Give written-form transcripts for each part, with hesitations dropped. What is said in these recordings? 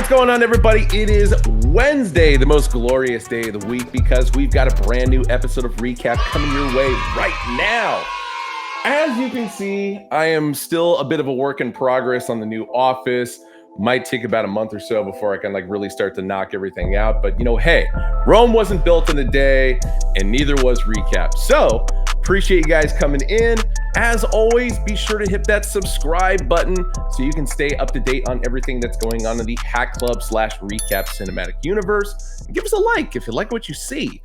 what's going on, everybody? It is Wednesday, the most glorious day of the week, because we've got a brand new episode of Recap coming your way right now. As you can see, I am still a bit of a work in progress on the new office. Might take about a month or so before I can really start to knock everything out. But hey, Rome wasn't built in a day, and neither was Recap. So appreciate you guys coming in. As always, be sure to hit that subscribe button so you can stay up to date on everything that's going on in the Hat Club /Recap cinematic universe. And give us a like if you like what you see.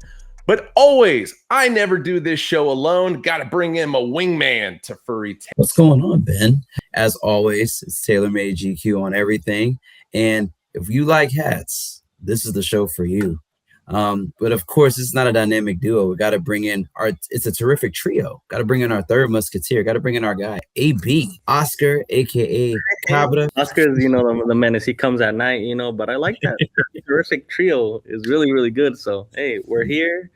But always, I never do this show alone. Got to bring in my wingman to Furry Tales. What's going on, Ben? As always, it's TaylorMade GQ on everything. And if you like hats, this is the show for you. But of course, it's not a dynamic duo. We got to bring in it's a terrific trio. Got to bring in our third musketeer. Got to bring in our guy, AB, Oscar, aka Cabra. Oscar's, the menace. He comes at night, but I like that. Terrific trio is really, really good. So, hey, we're here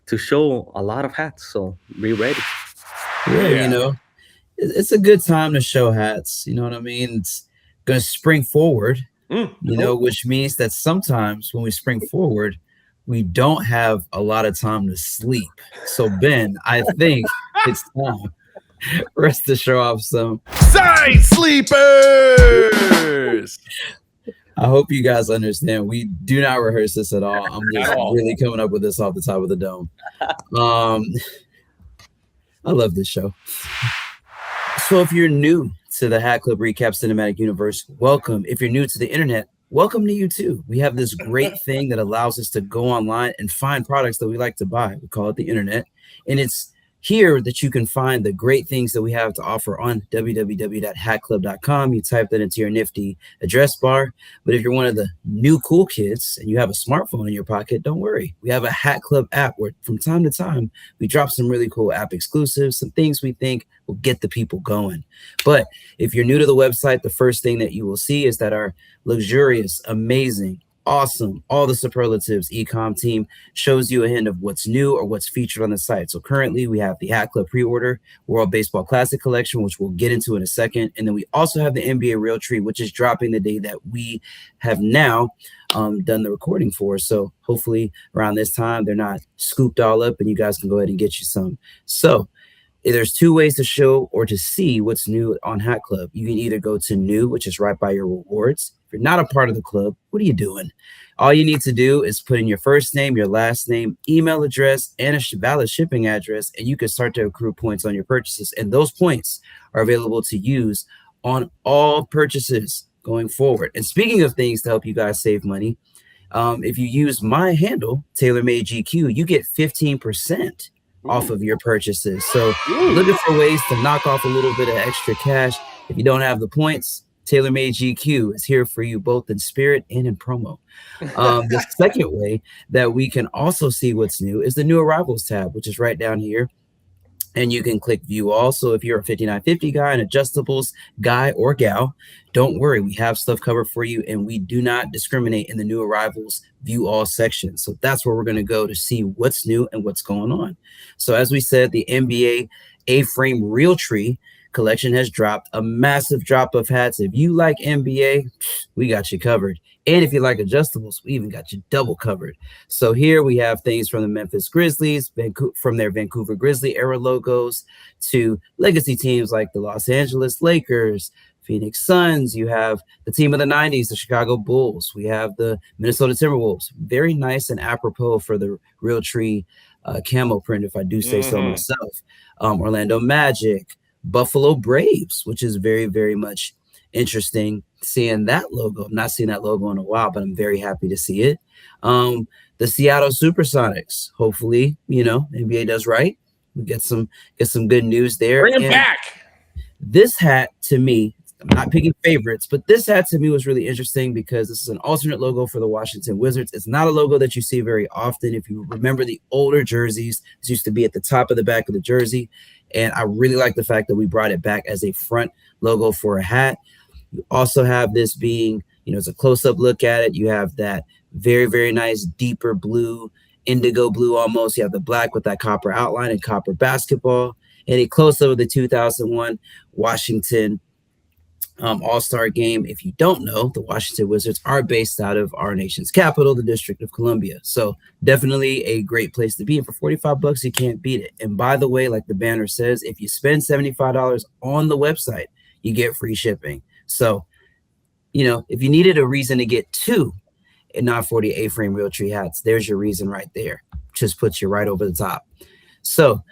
to show a lot of hats. So be ready. Yeah, it's a good time to show hats. You know what I mean? It's going to spring forward, which means that sometimes when we spring forward, we don't have a lot of time to sleep. So, Ben, I think it's time for us to show off some side sleepers. I hope you guys understand. We do not rehearse this at all. I'm just really coming up with this off the top of the dome. I love this show. So if you're new to the Hat Club Recap Cinematic Universe, welcome. If you're new to the internet, welcome to you too. We have this great thing that allows us to go online and find products that we like to buy. We call it the internet. And it's here that you can find the great things that we have to offer on www.hatclub.com. You type that into your nifty address bar. But if you're one of the new cool kids and you have a smartphone in your pocket, don't worry. We have a Hat Club app where from time to time, we drop some really cool app exclusives, some things we think will get the people going. But if you're new to the website, the first thing that you will see is that our luxurious, amazing, awesome, all the superlatives e-com team shows you a hint of what's new or what's featured on the site. So currently we have the Hat Club pre-order World Baseball Classic collection, which we'll get into in a second. And then we also have the NBA Realtree, which is dropping the day that we have now done the recording for. So hopefully around this time, they're not scooped all up and you guys can go ahead and get you some. So there's two ways to show or to see what's new on Hat Club. You can either go to new, which is right by your rewards. If you're not a part of the club, what are you doing? All you need to do is put in your first name, your last name, email address, and a valid shipping address, and you can start to accrue points on your purchases. And those points are available to use on all purchases going forward. And speaking of things to help you guys save money, if you use my handle, TaylorMade GQ, you get 15% off of your purchases. So looking for ways to knock off a little bit of extra cash. If you don't have the points, TaylorMade GQ is here for you both in spirit and in promo. The second way that we can also see what's new is the new arrivals tab, which is right down here. And you can click view all. So if you're a 5950 guy, an adjustables guy or gal, don't worry. We have stuff covered for you and we do not discriminate in the new arrivals view all section. So that's where we're going to go to see what's new and what's going on. So as we said, the NBA A-frame Realtree collection has dropped a massive drop of hats. If you like NBA, we got you covered. And if you like adjustables, we even got you double covered. So here we have things from the Memphis Grizzlies, from their Vancouver Grizzly era logos to legacy teams like the Los Angeles Lakers, Phoenix Suns. You have the team of the 90s, the Chicago Bulls. We have the Minnesota Timberwolves. Very nice and apropos for the Realtree camo print, if I do say so myself. Orlando Magic, Buffalo Braves, which is very, very much interesting seeing that logo. I'm not seeing that logo in a while, but I'm very happy to see it. The Seattle SuperSonics. Hopefully, NBA does right. We get some good news there. Bring it back. This hat to me, I'm not picking favorites, but this hat to me was really interesting because this is an alternate logo for the Washington Wizards. It's not a logo that you see very often. If you remember the older jerseys, this used to be at the top of the back of the jersey. And I really like the fact that we brought it back as a front logo for a hat. You also have this being, it's a close-up look at it. You have that very, very nice deeper blue, indigo blue almost. You have the black with that copper outline and copper basketball. And a close-up of the 2001 Washington All-Star game. If you don't know, the Washington Wizards are based out of our nation's capital, the District of Columbia. So definitely a great place to be. And for $45, you can't beat it. And by the way, like the banner says, if you spend $75 on the website, you get free shipping. So, if you needed a reason to get two 940 A-frame Realtree hats, there's your reason right there. Just puts you right over the top. So,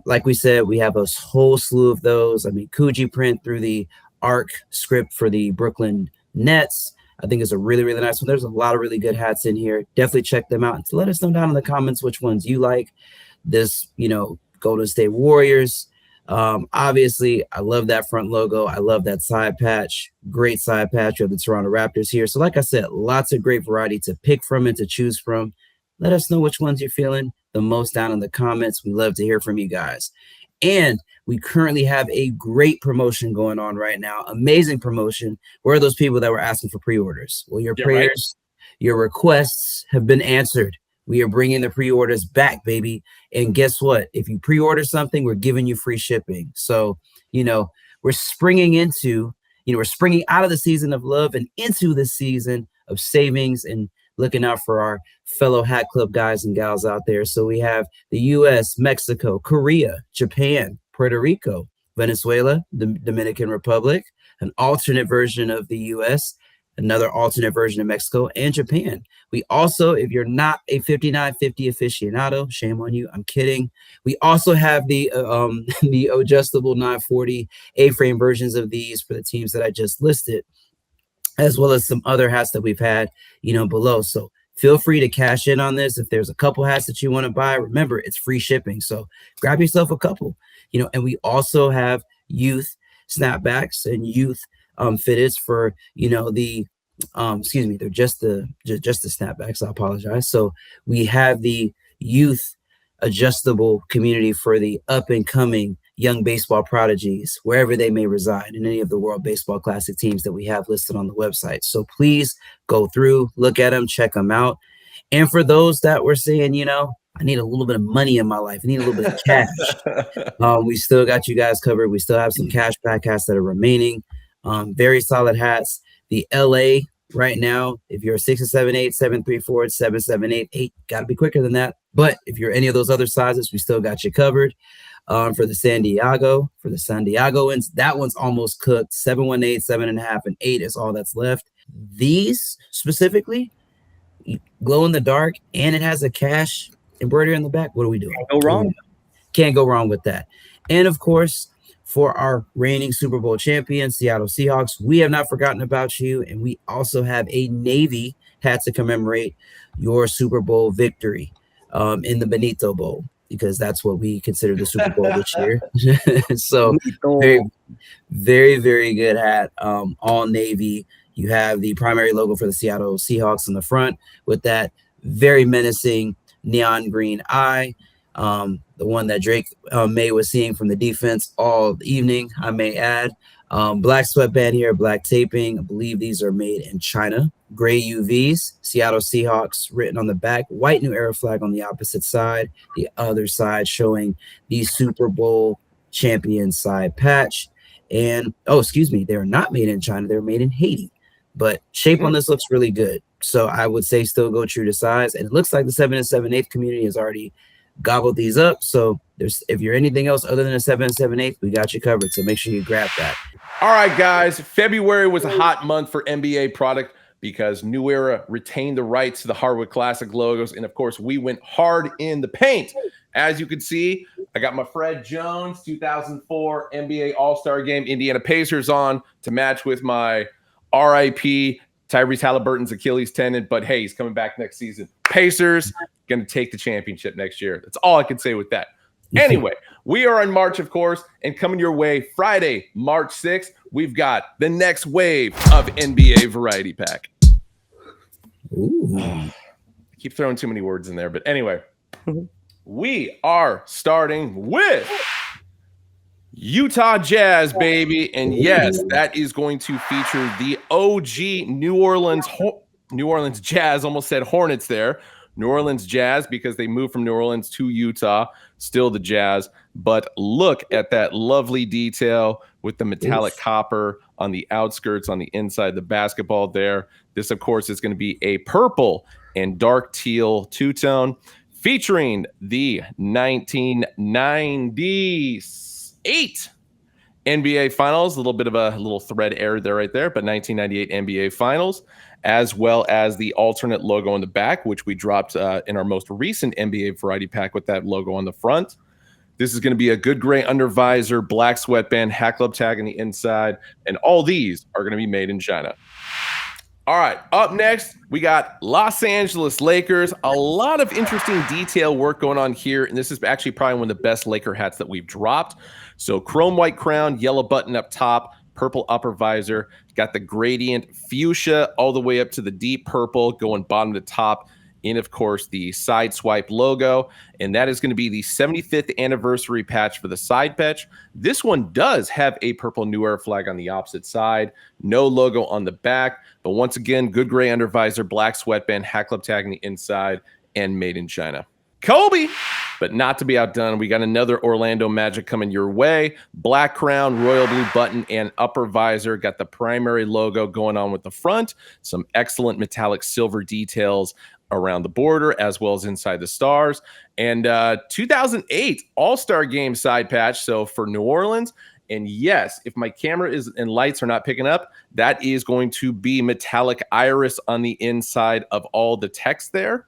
like we said, we have a whole slew of those. I mean, Coogee print through the ARC script for the Brooklyn Nets, I think is a really, really nice one. There's a lot of really good hats in here. Definitely check them out. And let us know down in the comments which ones you like. This, Golden State Warriors. Obviously, I love that front logo. I love that side patch. Great side patch of the Toronto Raptors here. So like I said, lots of great variety to pick from and to choose from. Let us know which ones you're feeling the most down in the comments. We love to hear from you guys. And we currently have a great promotion going on right now. Amazing promotion. Where are those people that were asking for pre-orders? Well, your prayers, your requests have been answered. We are bringing the pre-orders back, baby. And guess what? If you pre-order something, we're giving you free shipping. So, we're springing into, we're springing out of the season of love and into the season of savings and looking out for our fellow Hat Club guys and gals out there. So we have the U.S., Mexico, Korea, Japan, Puerto Rico, Venezuela, the Dominican Republic, an alternate version of the U.S., another alternate version of Mexico, and Japan. We also, if you're not a 5950 aficionado, shame on you, I'm kidding. We also have the adjustable 940 A-frame versions of these for the teams that I just listed, as well as some other hats that we've had, below. So feel free to cash in on this. If there's a couple hats that you want to buy, remember, it's free shipping. So grab yourself a couple, and we also have youth snapbacks and youth fitteds for, they're just the snapbacks. I apologize. So we have the youth adjustable community for the up and coming young baseball prodigies, wherever they may reside in any of the World Baseball Classic teams that we have listed on the website. So please go through, look at them, check them out. And for those that were saying, I need a little bit of money in my life, I need a little bit of cash, we still got you guys covered. We still have some Cashback hats that are remaining. Very solid hats. The LA right now, if you're a 6-7-8, 7-3-4, 7-7-8, got to be quicker than that. But if you're any of those other sizes, we still got you covered. For the San Diegoans, that one's almost cooked. 7-1-8, 7.5, and 8 is all that's left. These specifically, glow in the dark, and it has a cash embroidery on the back. What are we doing? Can't go wrong. Can't go wrong with that. And of course, for our reigning Super Bowl champions, Seattle Seahawks, we have not forgotten about you. And we also have a Navy hat to commemorate your Super Bowl victory in the Benito Bowl, because that's what we consider the Super Bowl this year. So very, very, very good hat. All Navy. You have the primary logo for the Seattle Seahawks in the front with that very menacing neon green eye. The one that Drake May was seeing from the defense all evening, I may add. Black sweatband here, black taping. I believe these are made in China. Gray UVs, Seattle Seahawks written on the back. White New Era flag on the opposite side. The other side showing the Super Bowl champion side patch. And, they're not made in China. They're made in Haiti. But shape on this looks really good. So I would say still go true to size. And it looks like the 7 7/8 community has already gobbled these up. So if you're anything else other than a 7 7/8, we got you covered. So make sure you grab that. All right, guys. February was a hot month for NBA product because New Era retained the rights to the Hardwood Classic logos. And of course, we went hard in the paint. As you can see, I got my Fred Jones 2004 NBA All-Star Game Indiana Pacers on to match with my RIP Tyrese Halliburton's Achilles tendon. But hey, he's coming back next season. Pacers going to take the championship next year. That's all I can say with that. Anyway, we are in March, of course, and coming your way Friday, March 6th, we've got the next wave of NBA Variety Pack. Ooh. I keep throwing too many words in there, but anyway, we are starting with Utah Jazz, baby. And yes, that is going to feature the OG New Orleans Jazz. Almost said Hornets there. New Orleans Jazz, because they moved from New Orleans to Utah, still the Jazz. But look at that lovely detail with the metallic copper on the outskirts, on the inside, the basketball there. This, of course, is going to be a purple and dark teal two-tone featuring the 1998 NBA Finals. A little thread error there right there, but 1998 NBA Finals, as well as the alternate logo on the back, which we dropped in our most recent NBA Variety Pack with that logo on the front. This is going to be a good gray undervisor, black sweatband, Hat Club tag on the inside, and all these are going to be made in China. All right, up next, we got Los Angeles Lakers. A lot of interesting detail work going on here, and this is actually probably one of the best Laker hats that we've dropped. So chrome white crown, yellow button up top, purple upper visor. Got the gradient fuchsia all the way up to the deep purple going bottom to top. In, of course, the side swipe logo, and that is going to be the 75th anniversary patch for the side patch. This one does have a purple New Era flag on the opposite side, no logo on the back, but once again, good gray undervisor, black sweatband, Hat Club tag on the inside, and made in China. Kobe, but not to be outdone, we got another Orlando Magic coming your way. Black crown, royal blue button, and upper visor. Got the primary logo going on with the front. Some excellent metallic silver details around the border as well as inside the stars. And 2008 All-Star Game side patch. So for New Orleans, and yes, if my camera and lights are not picking up, that is going to be metallic iris on the inside of all the text there.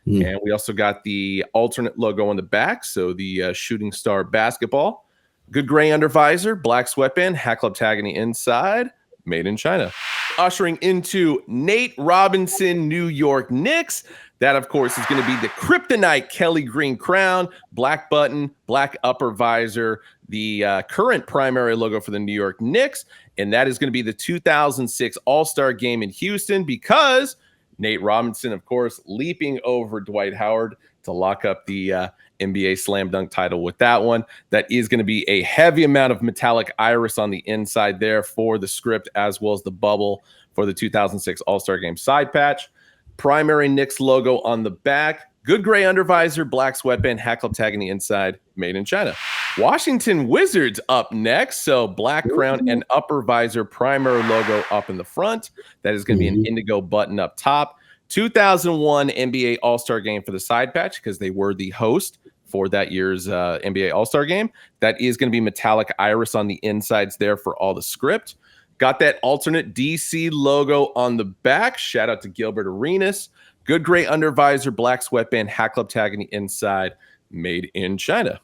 And we also got the alternate logo on the back. So the shooting star basketball, good gray undervisor, black sweatband, Hat Club tag on the inside, made in China. Ushering into Nate Robinson, New York Knicks. That, of course, is going to be the Kryptonite Kelly Green crown, black button, black upper visor, the current primary logo for the New York Knicks. And that is going to be the 2006 All-Star Game in Houston, because Nate Robinson, of course, leaping over Dwight Howard to lock up the NBA Slam Dunk title with that one. That is going to be a heavy amount of metallic iris on the inside there for the script, as well as the bubble for the 2006 All-Star Game side patch. Primary Knicks logo on the back. Good gray undervisor, black sweatband, Hat Club tag on the inside, made in China. Washington Wizards up next. So black crown and upper visor, primary logo up in the front. That is going to be an indigo button up top. 2001 NBA All-Star Game for the side patch, because they were the host for that year's NBA All-Star Game. That is going to be metallic iris on the insides there for all the script. Got that alternate DC logo on the back. Shout out to Gilbert Arenas. Good gray undervisor, black sweatband, Hat Club tag on the inside, made in China.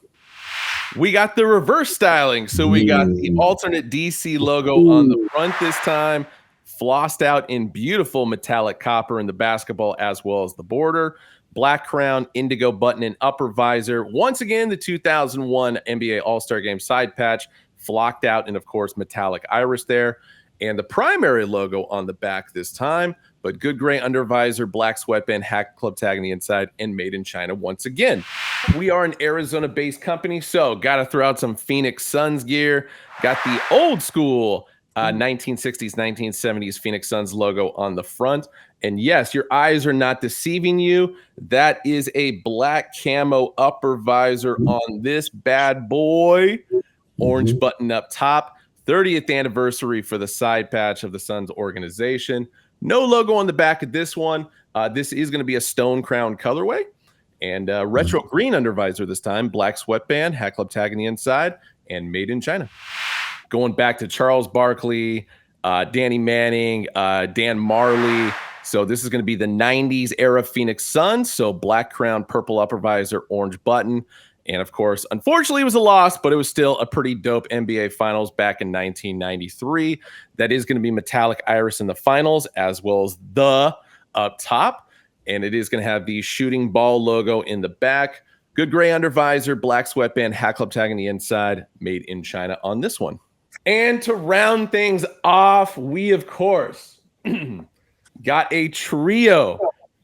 We got the reverse styling. So we got the alternate DC logo on the front this time, flossed out in beautiful metallic copper in the basketball as well as the border. Black crown, indigo button, and upper visor. Once again, the 2001 NBA All-Star Game side patch, flocked out, and of course, metallic iris there. And the primary logo on the back this time, but good gray undervisor, black sweatband, Hat Club tag on the inside, and made in China once again. We are an Arizona-based company, so got to throw out some Phoenix Suns gear. Got the old school 1960s, 1970s Phoenix Suns logo on the front. And yes, your eyes are not deceiving you. That is a black camo upper visor on this bad boy. Orange button up top. 30th anniversary for the side patch of the Suns organization. No logo on the back of this one. This is going to be a stone crown colorway. And retro green undervisor this time. Black sweatband, Hat Club tag on the inside, and made in China. Going back to Charles Barkley, Danny Manning, Dan Marley. So this is going to be the 90s era Phoenix Suns. So black crown, purple upper visor, orange button. And of course, unfortunately, it was a loss, but it was still a pretty dope NBA Finals back in 1993. That is going to be metallic iris in the finals, as well as the up top. And it is going to have the shooting ball logo in the back. Good gray undervisor, black sweatband, Hat Club tag on the inside, made in China on this one. And to round things off, we, of course, got a trio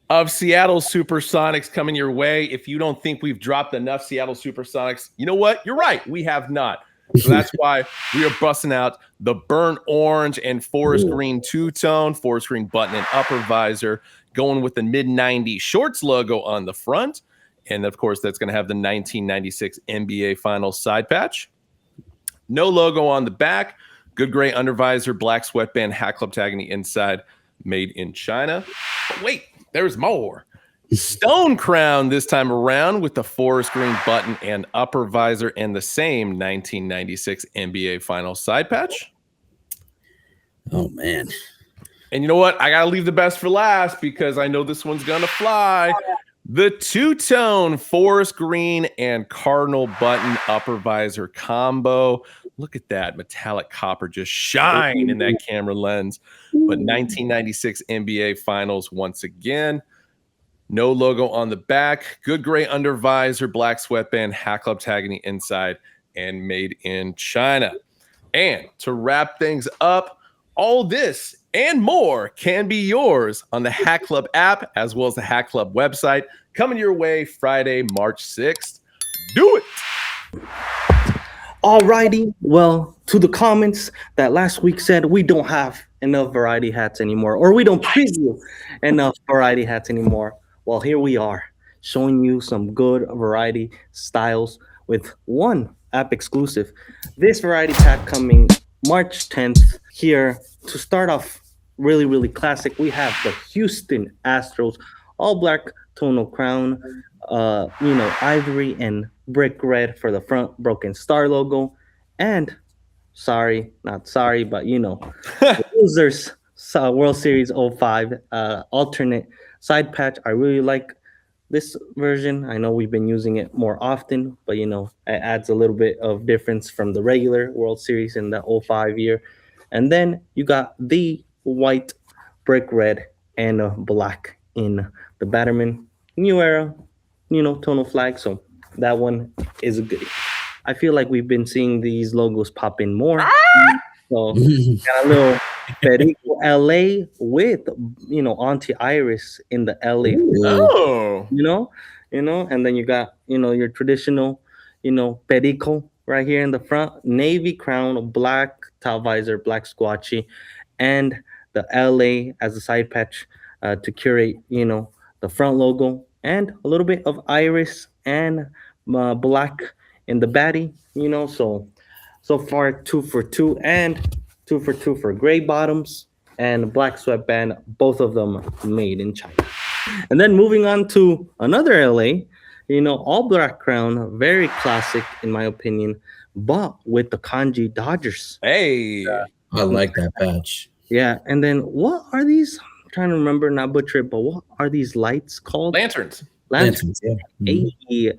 of Seattle SuperSonics coming your way. If you don't think we've dropped enough Seattle SuperSonics, you know what? You're right. We have not. So that's why we are busting out the burnt orange and forest green two-tone, forest green button and upper visor, going with the mid-90s shorts logo on the front. And, of course, that's going to have the 1996 NBA Finals side patch. No logo on the back. Good gray undervisor, black sweatband, hat club tag on the inside, made in China. But wait, there's more. Stone crown this time around with the forest green button and upper visor and the same 1996 NBA Finals side patch. Oh, man. And you know what? I got to leave the best for last because I know this one's going to fly. The two-tone forest green and cardinal button upper visor combo. Look at that metallic copper just shine in that camera lens. But 1996 NBA Finals once again. No logo on the back. Good gray under visor, black sweatband, hat club tag on the inside, and made in China. And to wrap things up, all this and more can be yours on the Hat Club app as well as the Hat Club website. Coming your way Friday, March 6th. Do it! Alrighty, well, to the comments that last week said we don't have enough variety hats anymore, or we don't preview enough variety hats anymore. Well, here we are, showing you some good variety styles with one app exclusive. This variety pack coming March 10th here. To start off really, really classic, we have the Houston Astros all black tonal crown, ivory and brick red for the front broken star logo. And not sorry, but the losers World Series 05 alternate side patch. I really like this version. I know we've been using it more often, but it adds a little bit of difference from the regular World Series in the 05 year. And then you got the white, brick red, and black in the Batterman new era, tonal flag. So that one is a good. I feel like we've been seeing these logos pop in more. So got a little Perico LA with Auntie Iris in the LA. Oh, and then you got your traditional Perico right here in the front, navy crown, black top visor, black squatchy, and the LA as a side patch to curate the front logo, and a little bit of iris and black in the baddie. So far 2 for 2 and 2 for 2 for gray bottoms and black sweatband, both of them made in China. And then moving on to another LA, all black crown, very classic in my opinion, but with the kanji Dodgers. Hey, I like that patch. Yeah, and then what are these? I'm trying to remember, not butcher it, but what are these lights called? lanterns. Lanterns. Yeah.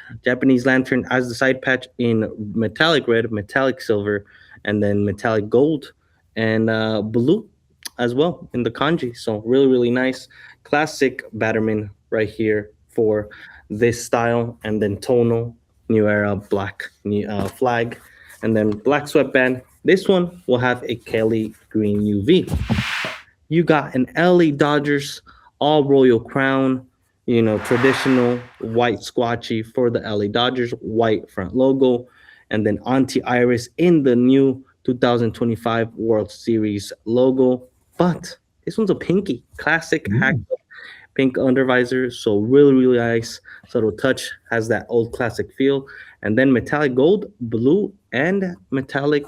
A Japanese lantern as the side patch in metallic red, metallic silver, and then metallic gold and blue as well in the kanji. So really, really nice. Classic Batterman right here for this style. And then tonal, new era, black flag. And then black sweatband. This one will have a Kelly green UV. You got an LA Dodgers all royal crown, traditional white squatchy for the LA Dodgers, white front logo, and then Auntie Iris in the new 2025 World Series logo. But this one's a pinky, classic hack pink undervisor. So really, really nice. Subtle touch, has that old classic feel. And then metallic gold, blue, and metallic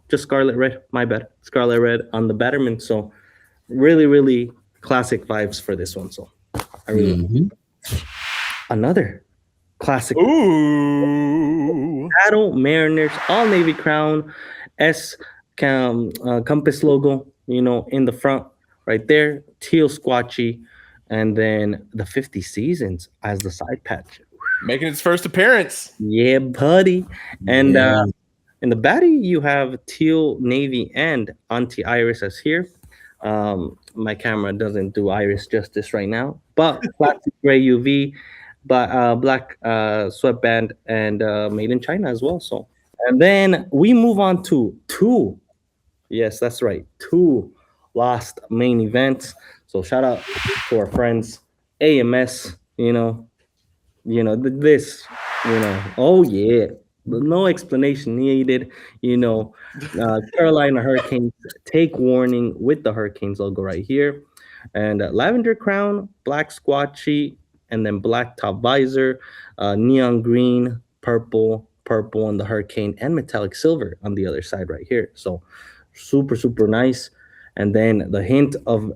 just scarlet red. My bad. Scarlet red on the Batterman. So really, really classic vibes for this one. So I really another classic. Ooh. Seattle Mariners all navy crown, compass logo, in the front right there, teal squatchy, and then the 50 seasons as the side patch. Making its first appearance. Yeah, buddy. And in the baddie, you have teal, navy, and Auntie Iris as here. My camera doesn't do iris justice right now, but classic gray UV, but black sweatband, and made in China as well. So, and then we move on to two. Yes, that's right, two last main events. So shout out to our friends AMS. This. Oh yeah. No explanation needed. Carolina Hurricanes take warning with the Hurricanes logo right here. And lavender crown, black squatchy, and then black top visor, neon green, purple purple on the hurricane, and metallic silver on the other side right here. So super, super nice. And then the hint of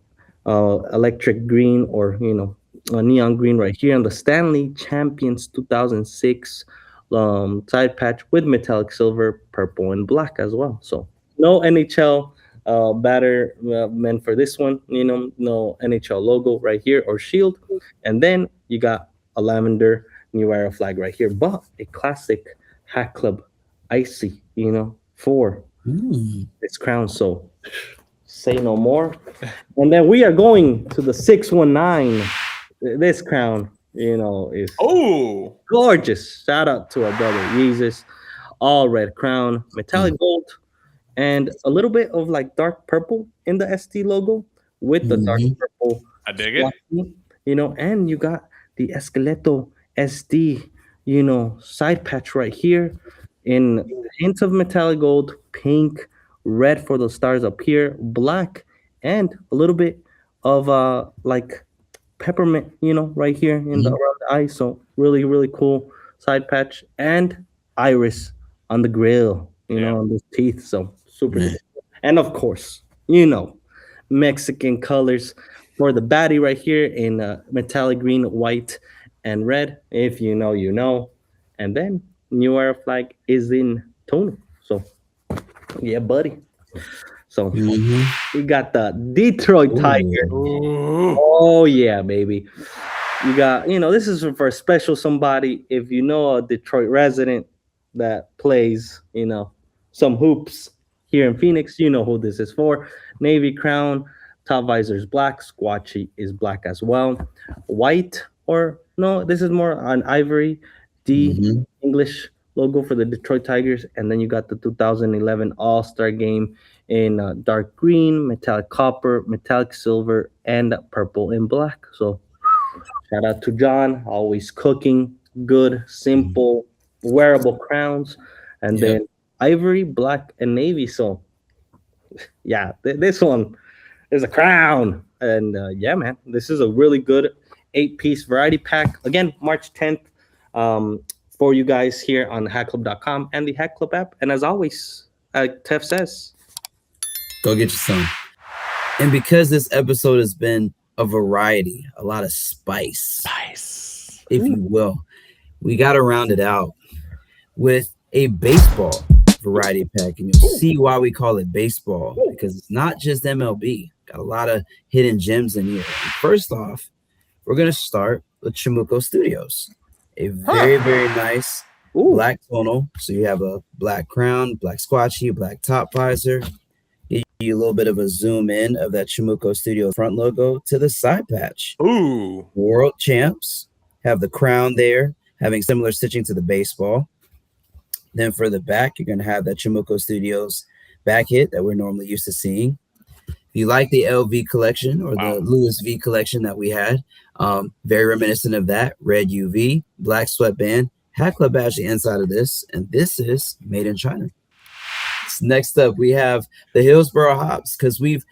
electric green, or neon green right here on the Stanley Champions 2006 side patch with metallic silver, purple, and black as well. So no NHL batter meant for this one. No NHL logo right here or shield. And then you got a lavender New Era flag right here, but a classic Hat Club icy, for its crown. So say no more. And then we are going to the 619. This crown, is gorgeous. Shout out to our brother Jesus. All red crown, metallic gold, and a little bit of like dark purple in the ST logo with the dark purple. I dig it. And you got the Esqueleto SD, side patch right here in hints of metallic gold, pink, red for the stars up here, black, and a little bit of like peppermint, right here in the around the eye. So really, really cool side patch, and iris on the grill, on the teeth. So super, super cool. And of course, Mexican colors for the baddie right here in metallic green, white, and red. If you know, you know. And then New Era flag is in tonal. So yeah, buddy. So we got the Detroit Tigers. Oh yeah, baby. You got, this is for a special somebody. If you know a Detroit resident that plays, some hoops here in Phoenix, you know who this is for. Navy crown, top visor is black, squatchy is black as well. White, or no, this is more on ivory, D English logo for the Detroit Tigers. And then you got the 2011 All-Star game in dark green, metallic copper, metallic silver, and purple and black. So shout out to John, always cooking good, simple, wearable crowns. And then ivory, black, and navy. So yeah, this one is a crown. And yeah, man, this is a really good 8-piece variety pack. Again, March 10th for you guys here on hatclub.com and the Hat Club app. And as always, Tef says, go get your some. And because this episode has been a variety, a lot of spice, if you will, we got to round it out with a baseball variety pack. And you'll see why we call it baseball, because it's not just MLB. Got a lot of hidden gems in here. And first off, we're going to start with Chamuco Studios. A very, very nice black tonal. So you have a black crown, black squatchy, black top visor. Give you a little bit of a zoom in of that Chamuco Studio front logo to the side patch. Ooh. World champs have the crown there, having similar stitching to the baseball. Then for the back, you're going to have that Chamuco Studios back hit that we're normally used to seeing. If you like the LV collection or the Louis V collection that we had, very reminiscent of that, red UV, black sweatband, Hat Club badge the inside of this, and this is made in China. Next up, we have the Hillsboro Hops, because we've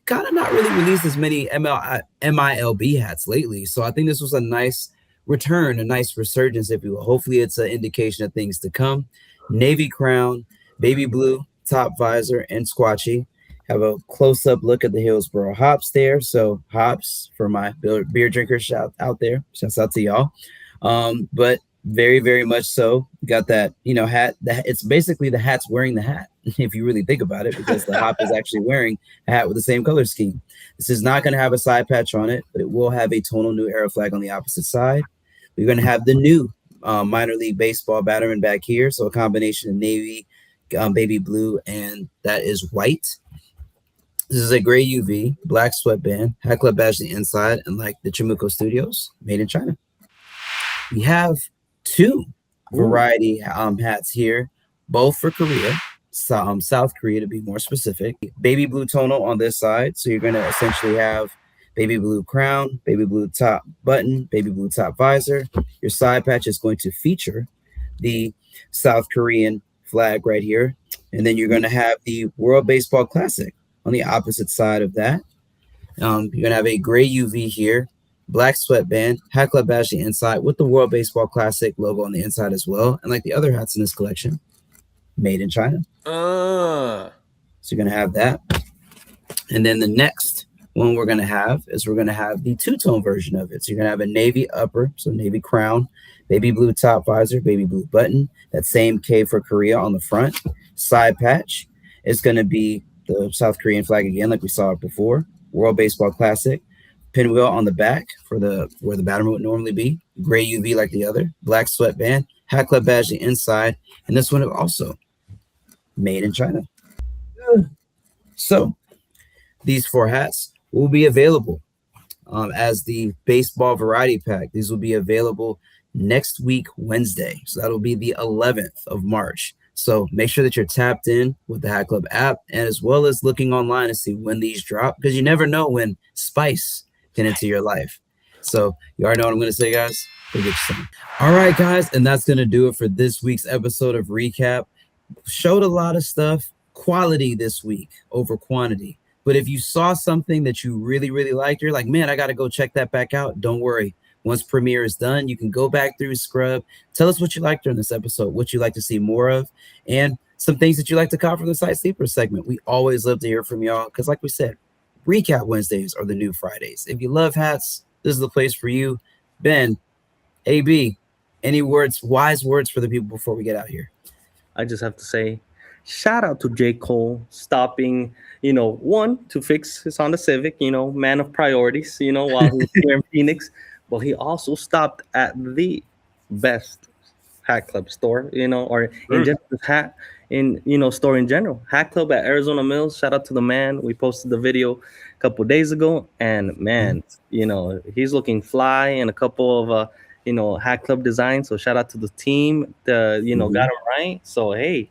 kind of not really released as many MILB hats lately. So I think this was a nice return, a nice resurgence, if you will. Hopefully it's an indication of things to come. Navy crown, baby blue, top visor, and squatchy. Have a close-up look at the Hillsboro Hops there. So Hops, for my beer drinkers shout out there. Shouts out to y'all. But very, very much so. Got that, hat. It's basically the hat's wearing the hat, if you really think about it, because the Hop is actually wearing a hat with the same color scheme. This is not going to have a side patch on it, but it will have a tonal New Era flag on the opposite side. We're going to have the new minor league baseball batterman back here. So a combination of navy, baby blue, and that is white. This is a gray UV, black sweatband, Hat Club badge the inside, and like the Chamuco Studios, made in China. We have two variety hats here, both for Korea, South Korea to be more specific. Baby blue tonal on this side, so you're going to essentially have baby blue crown, baby blue top button, baby blue top visor. Your side patch is going to feature the South Korean flag right here, and then you're going to have the World Baseball Classic on the opposite side of that. You're going to have a gray UV here, black sweatband, Hat Club badge on the inside with the World Baseball Classic logo on the inside as well. And like the other hats in this collection, made in China. So you're going to have that. And then the next one we're going to have the two-tone version of it. So you're going to have a navy upper, so navy crown, baby blue top visor, baby blue button, that same K for Korea on the front. Side patch is going to be the South Korean flag again, like we saw it before. World Baseball Classic. Pinwheel on the back for where the battery would normally be. Gray UV like the other. Black sweatband. Hat Club badge the inside. And this one is also made in China. So these 4 hats will be available as the baseball variety pack. These will be available next week, Wednesday. So that'll be the 11th of March. So make sure that you're tapped in with the Hat Club app, and as well as looking online to see when these drop, because you never know when spice can enter your life. So you already know what I'm going to say, guys. Go get you some. All right, guys. And that's going to do it for this week's episode of Recap. Showed a lot of stuff. Quality this week over quantity. But if you saw something that you really, really liked, you're like, man, I got to go check that back out. Don't worry. Once premiere is done, you can go back through Scrub. Tell us what you liked during this episode, what you like to see more of, and some things that you like to call from the Site Sleeper segment. We always love to hear from y'all because, like we said, Recap Wednesdays are the new Fridays. If you love hats, this is the place for you. Ben, AB, any wise words for the people before we get out of here? I just have to say, shout out to J. Cole stopping, one, to fix his Honda Civic, man of priorities, while he was here in Phoenix. But he also stopped at the best Hat Club store, or in just the hat store in general. Hat Club at Arizona Mills. Shout out to the man. We posted the video a couple of days ago, and man, he's looking fly in a couple of Hat Club designs. So shout out to the team. Got him right. So hey,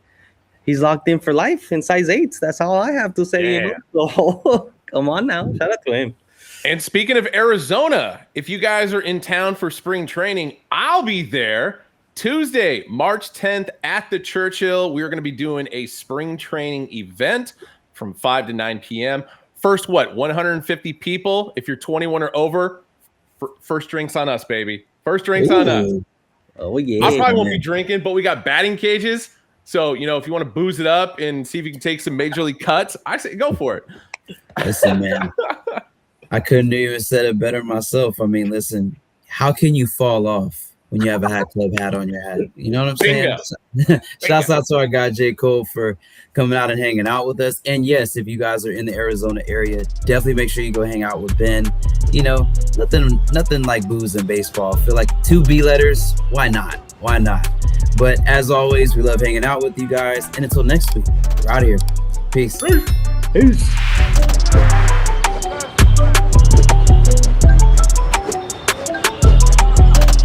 he's locked in for life in size 8s. That's all I have to say. So come on now, shout out to him. And speaking of Arizona, if you guys are in town for spring training, I'll be there Tuesday, March 10th at the Churchill. We're going to be doing a spring training event from 5 to 9 p.m. First, 150 people. If you're 21 or over, first drinks on us, baby. First drinks on us. Oh, yeah. I probably won't be drinking, but we got batting cages. So, if you want to booze it up and see if you can take some major league cuts, I say go for it. Listen, man. I couldn't even said it better myself. I mean, listen, how can you fall off when you have a Hat Club hat on your head? You know what I'm saying? Shouts out to our guy J. Cole for coming out and hanging out with us. And yes, if you guys are in the Arizona area, definitely make sure you go hang out with Ben. Nothing like booze in baseball. I feel like 2 B letters. Why not? But as always, we love hanging out with you guys. And until next week, we're out of here. Peace. Peace.